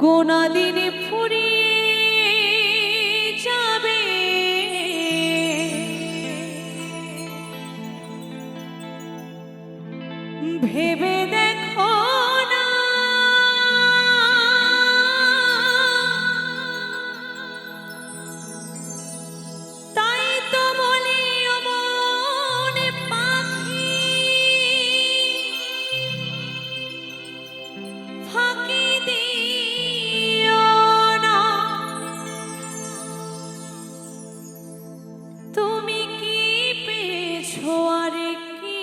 গোনা দিনে ফুরিয়ে যাবে, ভেবে দেখো না তাই তো বলি ও মন পাখি, ফাঁকি দিও না। তুমি কি পেয়েছো আর কি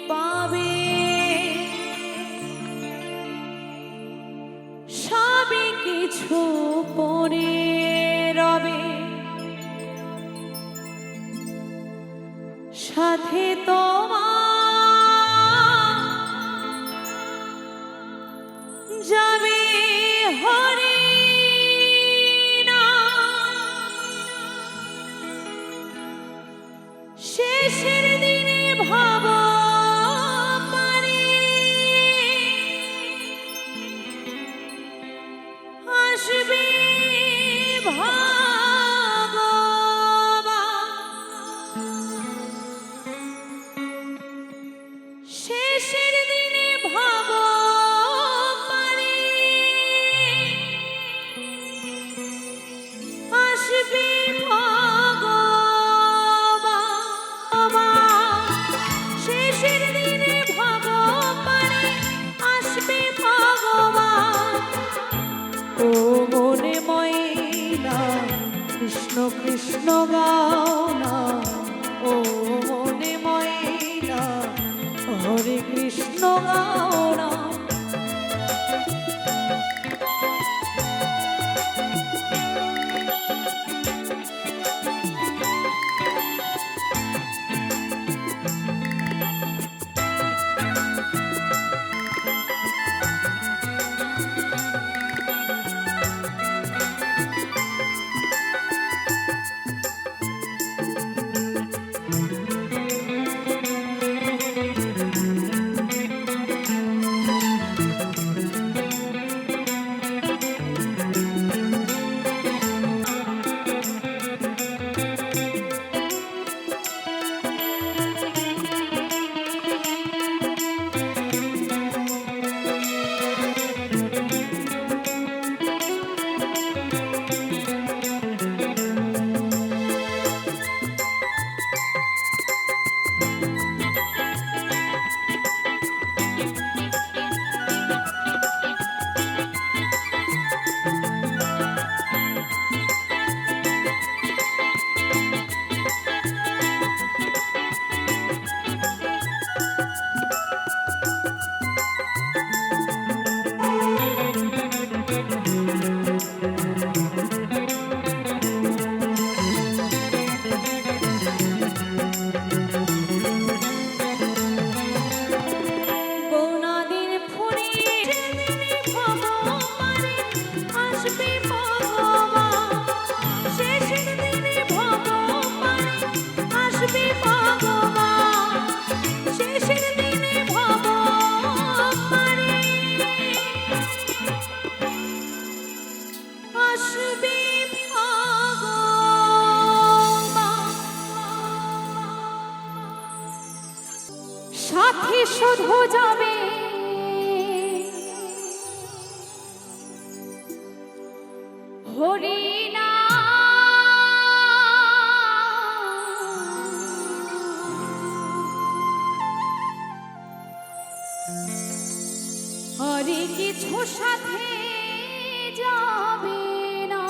পাবে, সবই কিছু পরে রবে, সাথে তোমার যাবে হরিণা। শেষের দিনে ভাব পারে আসবে ভগবান। শেষের দিনে ভাব পারে আসবে ভগবান। শেষের দিনে ভাব পারে আসবে ভগবান। ও মনে ময়না কৃষ্ণ কৃষ্ণ গাও না, ও মনে ময়না হরে কৃষ্ণ গাও না। সাথে শুধু যাবে হরিণা। হরে কিছু সাথে যাবে না।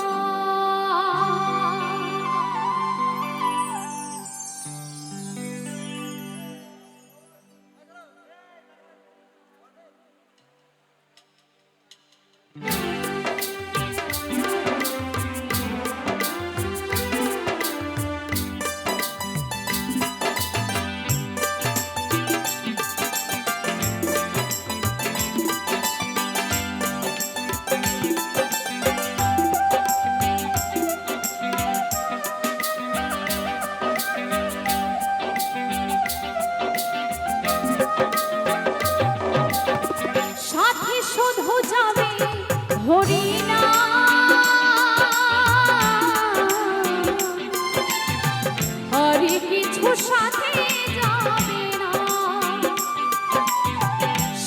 হরিনা হরি কিছু সাথে যাবে না,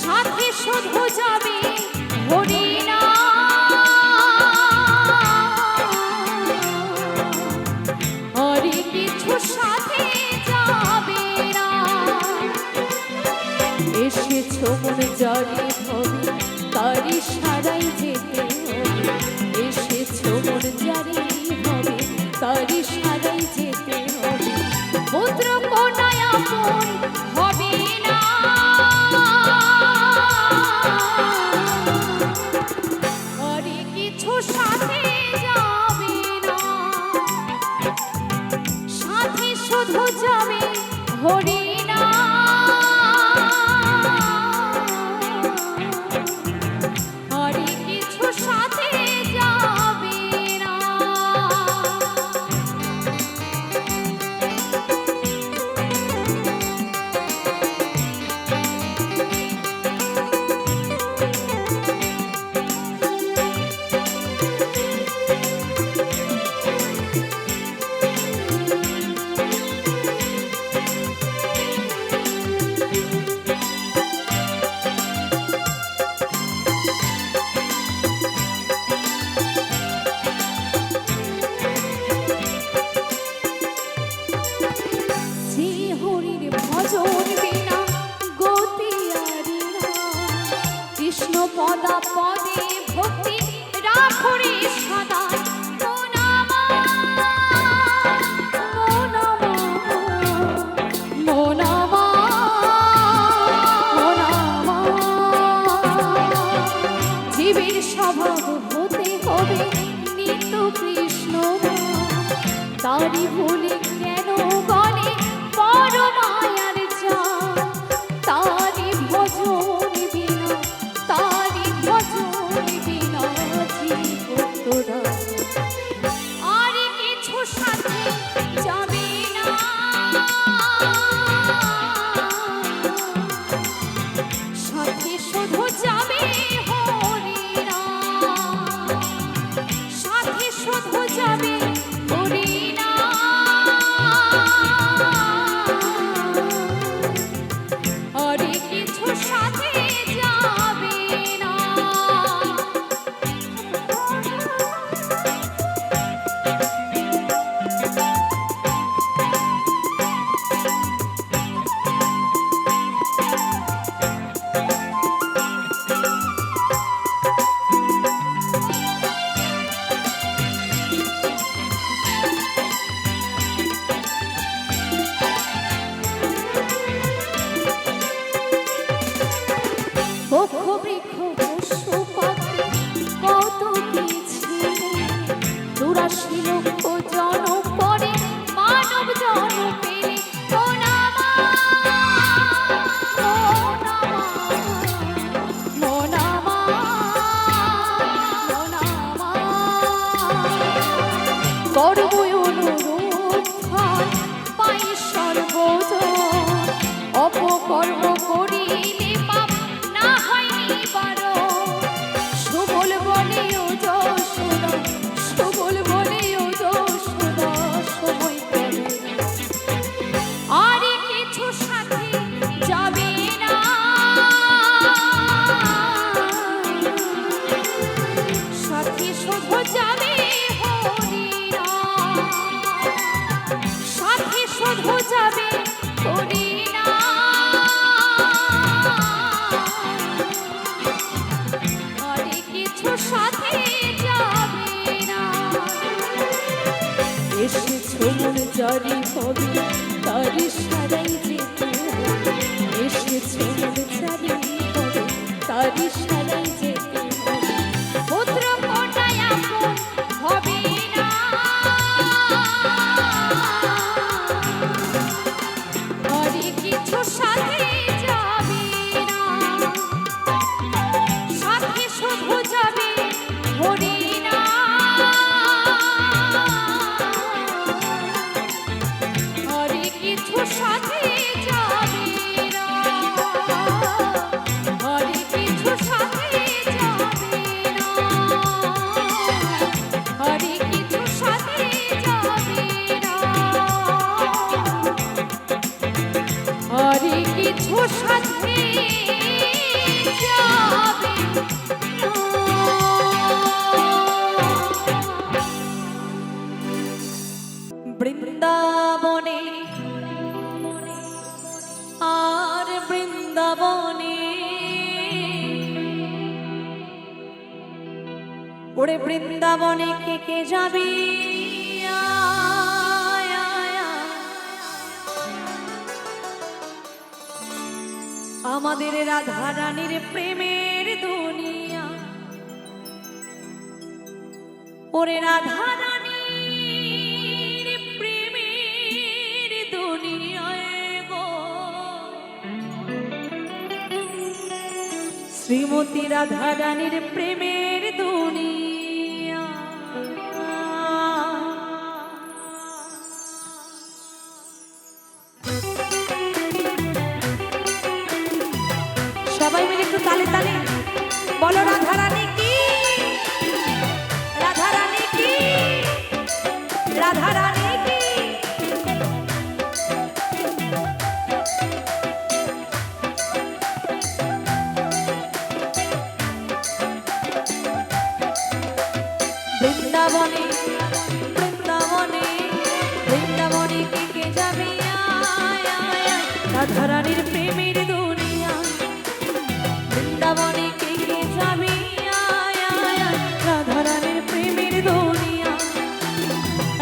সাথে শুধু যাবে হরিনা। হরি কিছু সাথে যাবে না, এসেছো মন জারি হবে তারি সারাই যেতে হবে, এসেছো মন জারি হবে তারি সারাই যেতে হবে। পুত্র কন্যায় আপন হবে না, হরি কিছু সাথে যাবে না, সাথে শুধু যাবে হরিনা। হরি কিছু সাথে যাবে না। শ্রী হরির ভজন বিনা গতি আরি না, কৃষ্ণ পদা পদে ভক্তি রাখো রে সদা। মন আমার, মন আমার, মন আমার, মন আমার। জীবের স্বভাব হতে হবে নিত্য কৃষ্ণ, তারি ভুলে কেন বলে বড় মায়ার যা। তারি ভজন বিনা, তারি ভজন বিনা জীব তোরা আর কিছু সাথে যাবে না, সাথে শুধু যাবে হরিনা, সাথে শুধু যাবে হরিনা। হরি কিছু সাথে যাবে না। বক্ষ বৃক্ষ পশু পাখি কত কি ছিল, ৮৪ লক্ষ জনম পরে মানব জন্ম পেলে। মন আমার, মন আমার, মন আমার, মন আমার। কর্মই অনুরূপ ফল পাই সর্বজন, অপকর্ম করিলে পাপ না হয় নিবারণ। সুবল বলে ও যশোদা, সুবল বলে ও যশোদা, সময় পেলে না। আর কিছু সাথে যাবে না, সাথে শুধু যাবে হরিনা, সাথে শুধু যাবে হরিনা। হরি কিছু সাথে যাবে না, এসেছো মন জারি হবে তারি সারাই যেতে হবে, এসেছো মন জারি হবে তারি সারাই যেতে হবে। পুত্র কন্যায় আপন হবে না, হরি কিছু সাথে যাবে না, সাথে শুধু যাবে হরিনা। হরি কিছু সাথে যাবে না, হরি কিছু সাথে ওরে বৃন্দাবনে কে কে যাবি আয়, আয়, আয়। আমাদের রাধা রানীর প্রেমের দুনিয়া, ওরে রাধা রানীর প্রেমের দুনিয়ায় গো, শ্রীমতী রাধা রানীর প্রেমের দুনিয়া। সবাই মিলে একটু তালে তালে বলো রাধা রানী কি, রাধা রানী কি, রাধা রানী কি। বৃন্দাবনে বৃন্দাবনে বৃন্দাবনে কে কে যাবি আয়, আয়, আয়। রাধা রানীর প্রেমের দুনিয়া, বৃন্দাবনে কে কে যাবি আয়, আয়, আয়। রাধা রানীর প্রেমের দুনিয়া,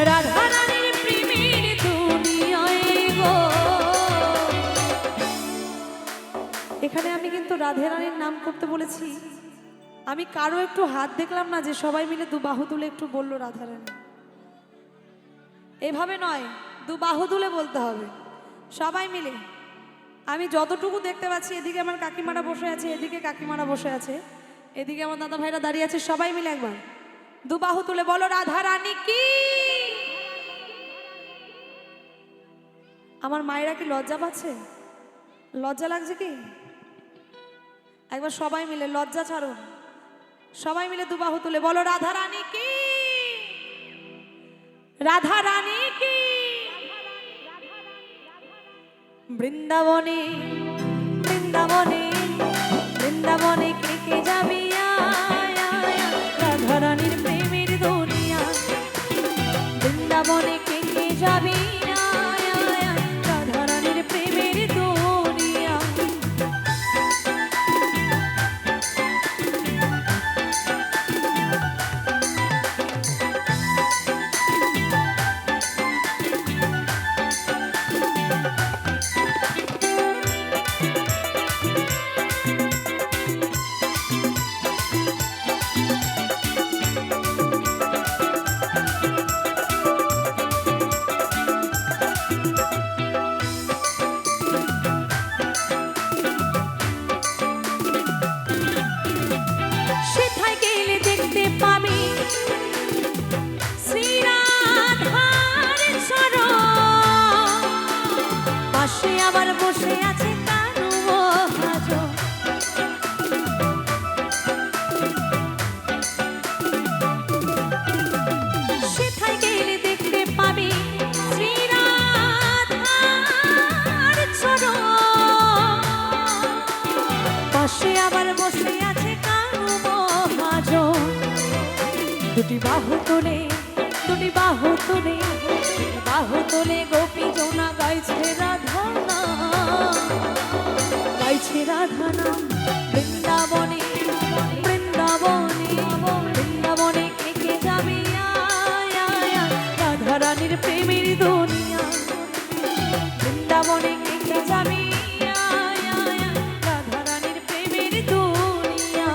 রাধা রানীর প্রেমের দুনিয়ায় গো। এখানে আমি কিন্তু রাধা রানীর নাম করতে বলেছি, আমি কারো একটু হাত দেখলাম না যে সবাই মিলে দু বাহু তুলে একটু বললো রাধা রানী। এভাবে নয়, দু বাহু তুলে বলতে হবে সবাই মিলে। আমি যতটুকু দেখতে পাচ্ছি, এদিকে আমার কাকিমারা বসে আছে, এদিকে কাকিমারা বসে আছে, এদিকে আমার দাদা ভাইরা দাঁড়িয়ে আছে, সবাই মিলে একবার দু বাহু তুলে বলো রাধা রানী কি। আমার মায়েরা কি লজ্জা পাচ্ছে? লজ্জা লাগছে কি? একবার সবাই মিলে লজ্জা ছাড়ুন, সবাই মিলে দু বাহু তুলে বলো রাধা রানী কি, রাধা রানী কি। বৃন্দাবনে বৃন্দাবনে বৃন্দাবনে কে কে যাবি আয়, আয়, আয়। রাধা রানীর প্রেমের দুনিয়া, বৃন্দাবনে কে কে যাবি আয়, আয়, আয়। রাধা রানীর প্রেমের দুনিয়া। সেথায় গেলে দেখতে পাবি শ্রীরাধার চরণ, পাশে আবার বসে আছে কানু মহাজন। সেথায় গেলে দেখতে পাবি শ্রীরাধার চরণ, পাশে আবার বসে আছে কানু মহাজন। দুটি বাহু তোলে, দুটি বাহু তোলে, বাহু তোলে গোপী জনা গাইছে রাধা নাম, গাইছে রাধা নাম। বৃন্দাবনে বৃন্দাবনে বৃন্দাবনে কে কে যাবি আয়, আয়, আয়। রাধা রানীর প্রেমের দুনিয়া, বৃন্দাবনে কে কে যাবি আয়, আয়, আয়। রাধা রানীর প্রেমের দুনিয়া।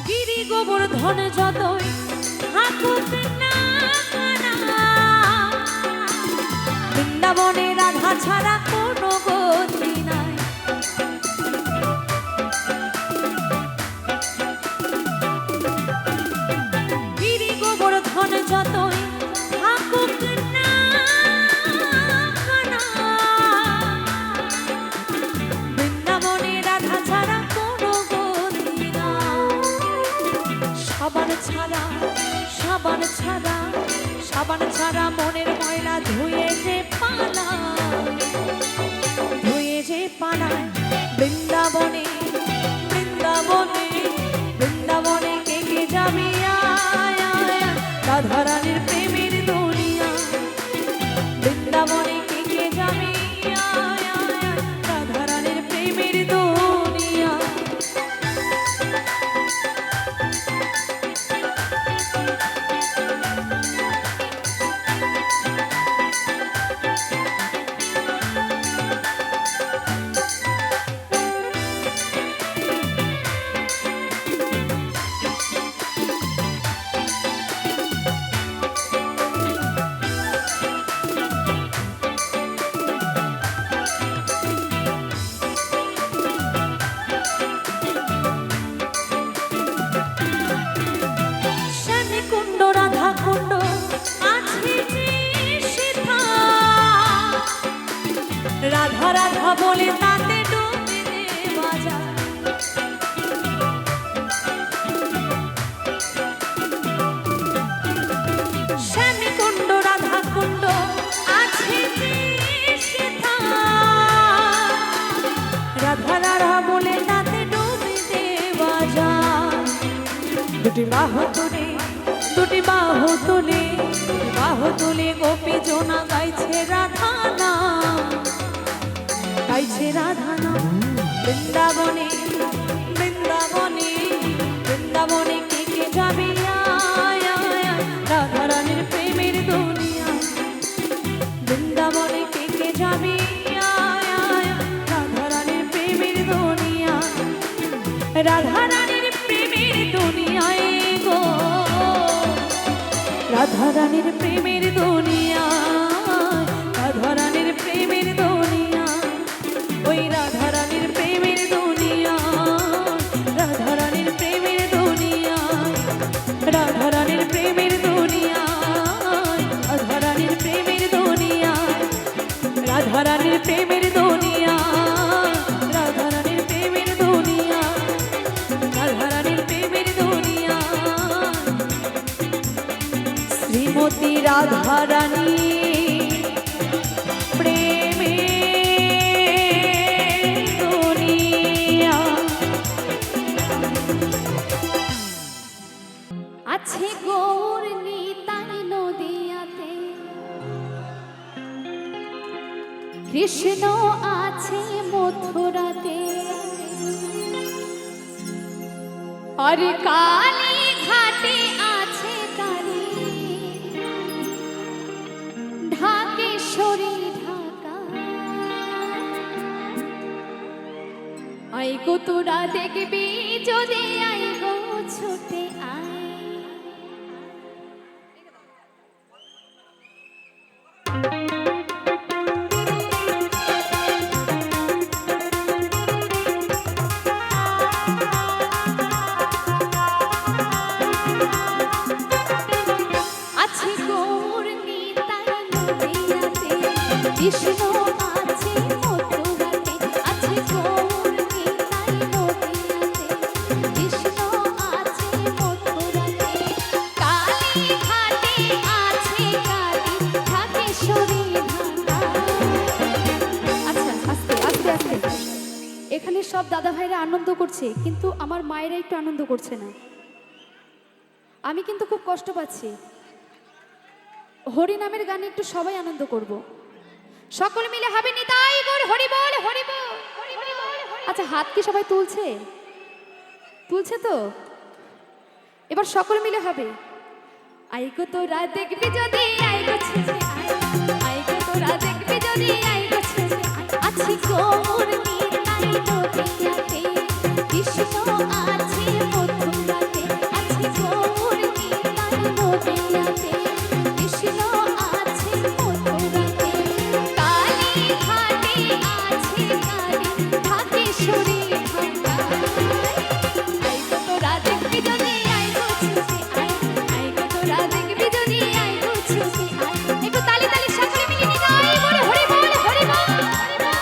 গিরি গোবর্ধন যতই থাকুক না কানা, বৃন্দাবনে রাধা ছাড়া কোনো গতি নাই। গিরি গোবর্ধন যতই থাকুক না কানা, বৃন্দাবনে রাধা ছাড়া কোনো গতি নাই। সাবান ছাড়া সাবান ছাড়া সাবান ছাড়া মনের ময়লা ধুয়ে যে পালা, রাধা বলে তাতে ডুবে দেওয়া যায়। শ্যামী কুণ্ড রাধা কুণ্ড আছে রাধা রাধা বলে তাতে ডুবে দেওয়া যায়। দুটি বাহু তুলে দুটি বাহু তুলে বাহু তুলে গোপী জোনা গাইছে রাধা নাম, গাইছে রাধা নাম। বৃন্দাবনে বৃন্দাবনে বৃন্দাবনে কে কে যাবে রাধা রানীর প্রেমের দুনিয়া। বৃন্দাবনে কে কে যাবে রাধা রানীর প্রেমের দুনিয়া। রাধা রানীর প্রেমের দুনিয়ায় গো, রাধা রানীর প্রেমের দুনিয়া, রাধা রানীর প্রেমের দুনিয়া, ওই রাধা রানীর প্রেমের দুনিয়া, রাধা রানীর প্রেমের দুনিয়া, রাধা রানীর প্রেমের দুনিয়া, রাধা রানীর প্রেমের দুনিয়া, রাধা রানীর প্রেমের দুনিয়া, রাধা রানীর প্রেমের দুনিয়া, রাধা রানীর প্রেমের দুনিয়া। শ্রীমতী রাধা রানী প্রেমের দুনিয়া। আছে গৌর নিতাই নদিয়াতে, কৃষ্ণ আছে মথুরাতে, আর কালী ঘাটে আছে কালী, ঢাকেশ্বরী ঢাকা। আইগো তোরা দেখবি যদি আইগো ছুটে আয়। আছে গৌর নিতাই নদিয়াতে, কৃষ্ণ আছে মথুরাতে, আছে গৌর নিতাই নদিয়াতে, কৃষ্ণ আছে মথুরাতে, কালী ঘাটে আছে কালী, ঢাকেশ্বরী ঢাকা। আচ্ছা আস্তে আস্তে আস্তে, এখানে সব দাদা ভাইরা আনন্দ করছে, কিন্তু আমার মায়েরা একটু আনন্দ করছে না। আমি কিন্তু খুব কষ্ট পাচ্ছি। হরি নামের গানে একটু সবাই আনন্দ করব, সকলে মিলে হবে নিতাই গৌর হরি বল হরি বল। আচ্ছা হাত কি সবাই তুলছে? তুলছে তো? এবার সকলে মিলে হবে। আইগো তোরা দেখবি যদি আইগো ছুটে আয়, আইগো তোরা দেখবি যদি আইগো ছুটে আয়। আছি গৌর নিতাই নদিয়াতে, কৃষ্ণ আছে মথুরাতে, আছে গৌর নিতাই নদিয়াতে, কৃষ্ণ আছে মথুরাতে, কালী ঘাটে আছে কালী, ঢাকেশ্বরী ঢাকা। আইগো তোরা দেখবি যদি আইগো ছুটে আয়, আইগো তোরা দেখবি যদি আইগো ছুটে আয়। একটু তালি তালি সকলে মিলে নিতাই গৌর হরি বল হরি বল হরি বল।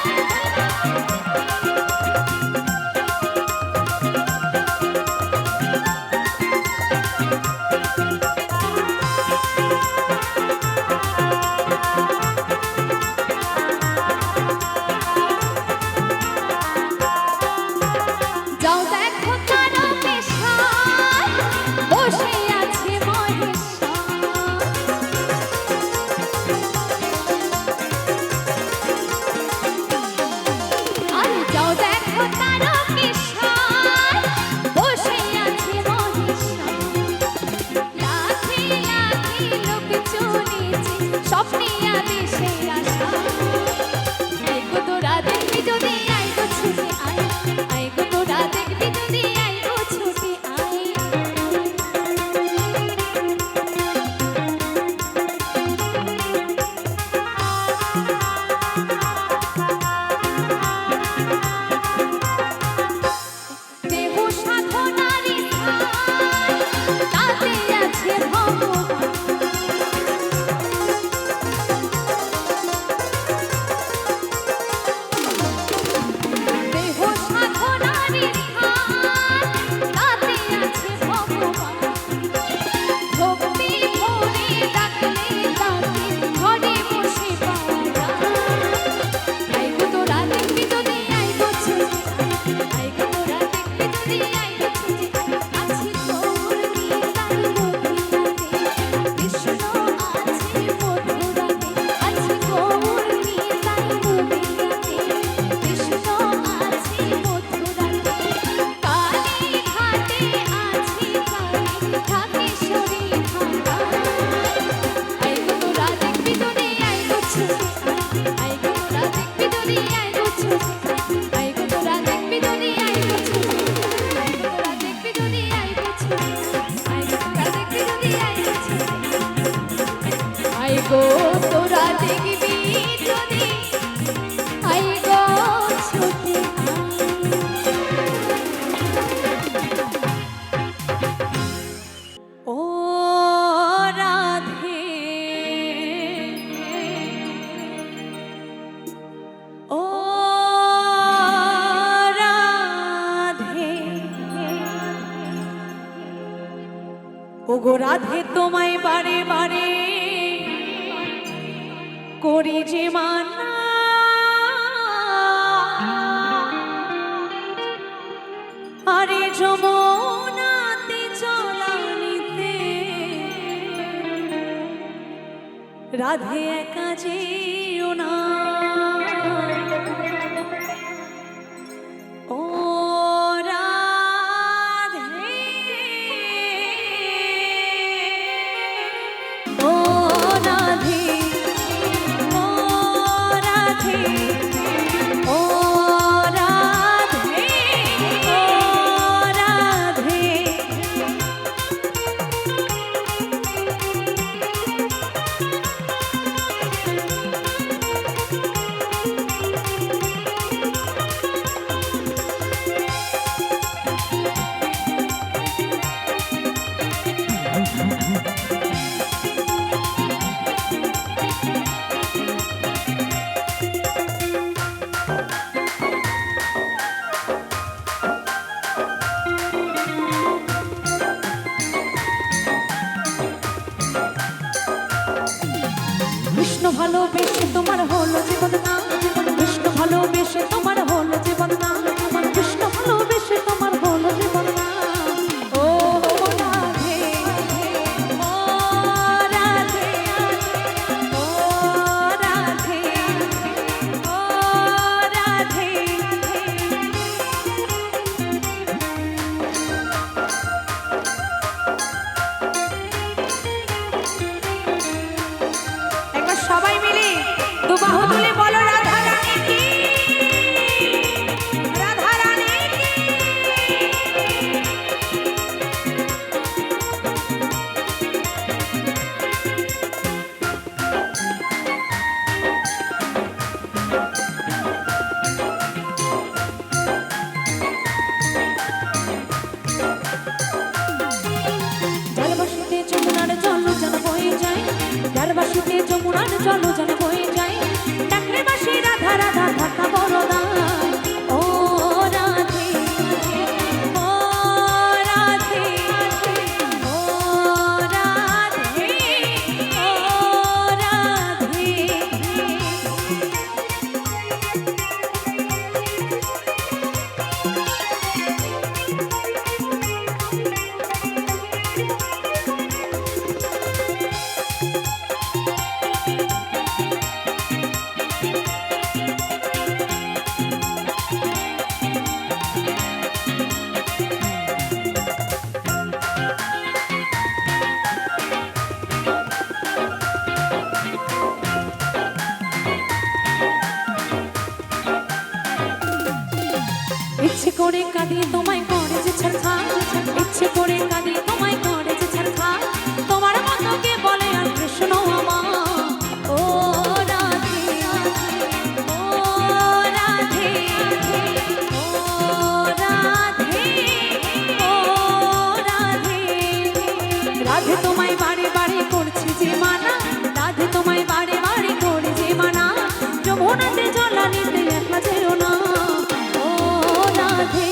আই গো তোরা দেখবি যদি আই গো ছুটে আই গো তোরা দেখবি যদি আই গো ছুটে আই গো তোরা দেখবি যদি আই গো ছুটে আই গো তোরা দেখবি যদি আই গো ছুটে আই গো তোরা দেখবি যদি আই গো ছুটে ও রাধে ও রাধে ও গো রাধে তোমায় বারে বারে করি যে মানা আরে যমুনাতে চলানিতে রাধে একা যেও না ও রাধে ও রাধে ও রাধে ও রাধে ও রাধে কৃষ্ণ ভালোবেসে তোমার হলো জীবন না কৃষ্ণ ভালোবেসে তোমার হলো জীবন না কৃষ্ণ ভালোবেসে তোমার হলো জীবন না ও রাধে ও রাধে ও রাধে ও রাধে একবার সবাই মিলে দু বাহু তুলে বলো রাধা রানী কি রাধা রানী কি জলবাসীতে যমুনার জল যেন বয়ে যায় জলবাসীতে যমুনার জল যেন বয়ে যায় ডাকলে বাসি রাধা রাধা থাকা বড় দায় ও রাধে ও রাধে ও রাধে ও রাধে ইচ্ছে করে কাঁদি তোমায় করে যে ছাড়খা ইচ্ছে করে কাঁদি তোমায় করে যে ছাড়খা তোমার মতো কে বলে আর কৃষ্ণ আমার ও রাধে ও রাধে ও রাধে ও রাধে রাধে তোমায় বারে বারে করছি যে মানা রাধে তোমায় বারে বারে করে যে মানা যমুনাতে জলানিতে একলা যেও না ও রাধে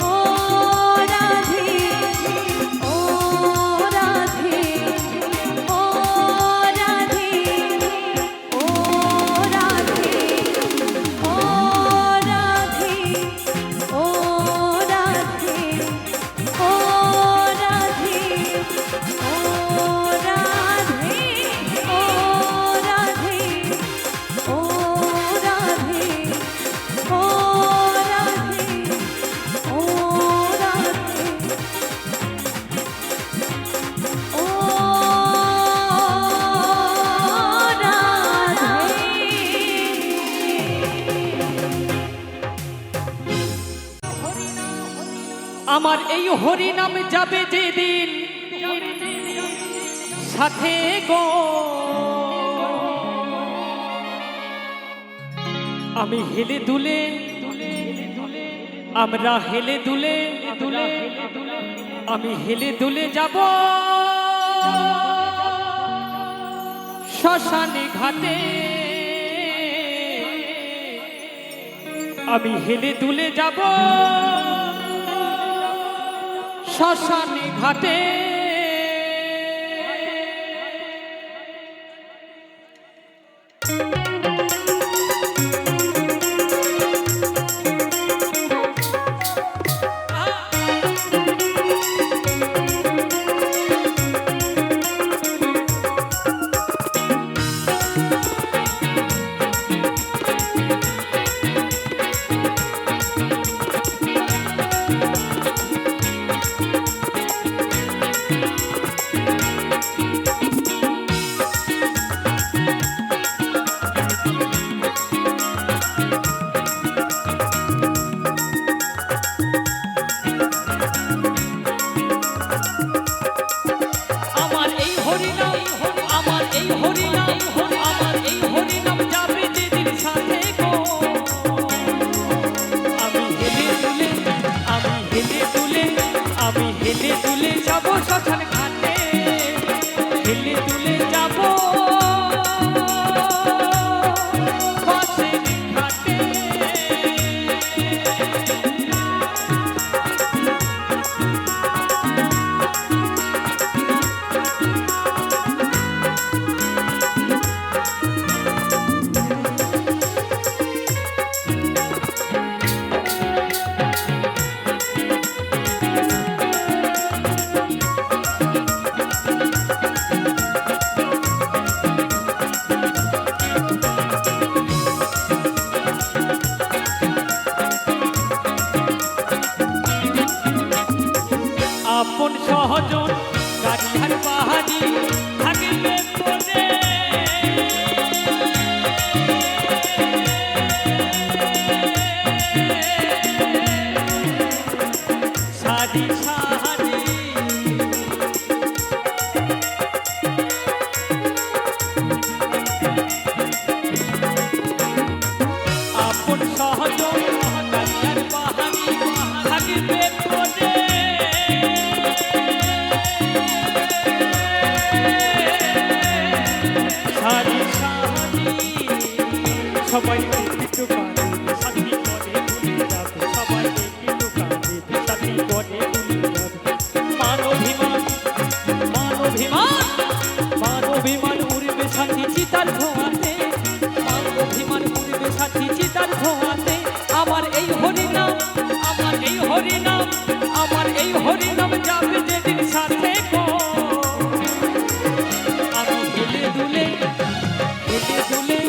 ও রাধে ও রাধে ও রাধে ও রাধে ও রাধে ও রাধে ও রাধে ও রাধে ও রাধে ও রাধে আমার এই হরি নাম যাবে যেদিন সাথে গো, আমি হেলে দুলে, আমরা হেলে দুলে, আমি হেলে দুলে যাব শ্মশানে ঘাটে, আমি হেলে দুলে যাব শ্মশানে ঘাটে। আপন সহজন গাড়িয়ার বাহারি থাকিবে পদে, সারি সাহারি আপন সহজন গাড়িয়ার বাহারি থাকিবে পদে, সবাই একটু কাঁদে সাথী করে ভুলে যাবে, সবাই একটু কাঁদে সাথী করে ভুলে যাবে। মানবিমান মানবিমান মানবিমান উড়বে সাথী চিতার ধোঁয়াতে, মানবিমান উড়বে সাথী চিতার ধোঁয়াতে। আমার এই হরিনাম, আমার এই হরিনাম, আমার এই হরিনাম যাবে যেদিন সাথে গো, আমি হেলে দুলে, হেলে দুলে,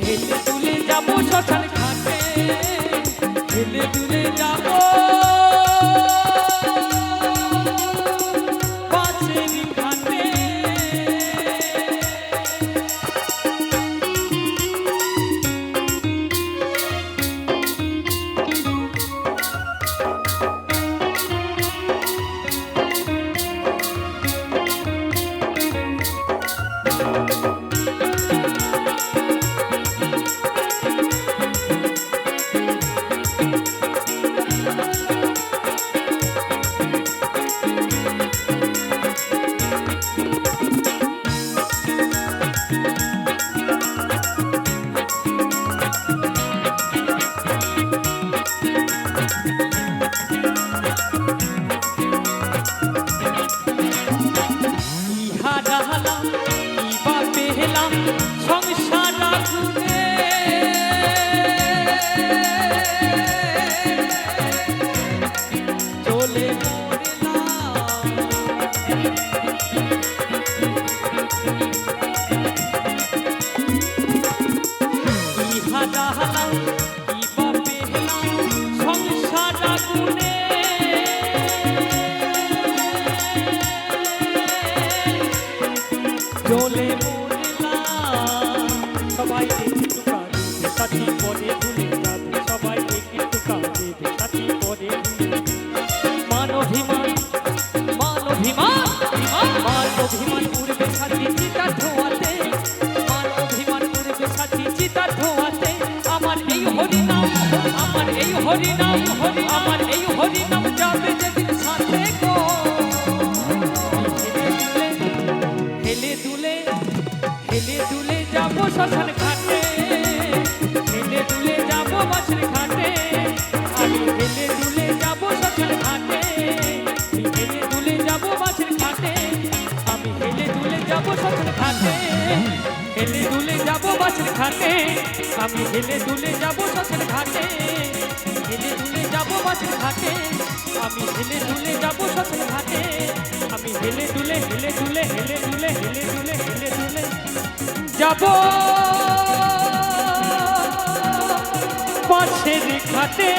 হেলে দুলে যাব শ্মশান ঘাটে, হেলে দুলে যাব পাঁচের ঘাটে। সংসার আগুনে চলে মরলাম, ইহা জাহালাম ইবা পেহলাম সংসার আগুনে চলে মরলাম। সবাই একটু কাঁদে সাথী করে ভুলে যাবে, সবাই একটু কাঁদে সাথী করে ভুলে যাবে। হরিনাম হরি আমার এই হরিনাম যাবে যেদিন সাথে গো হেলে দুলে হেলে দুলে যাবো শ্মশান ঘাটে হেলে দুলে যাবো মাছের ঘাটে আমি হেলে দুলে যাবো শ্মশান ঘাটে হেলে দুলে যাবো মাছের ঘাটে আমি হেলে দুলে যাবো শ্মশান ঘাটে হেলে দুলে যাবো মাছের ঘাটে আমি হেলে দুলে যাবো শ্মশান ঘাটে হেলে দুলে যাবো মাছের ঘাটে আমি হেলে দুলে যাবো শ্মশান ঘাটে আমি হেলে দুলে হেলে দুলে হেলে দুলে হেলে দুলে হেলে দুলে যাবো মাছের ঘাটে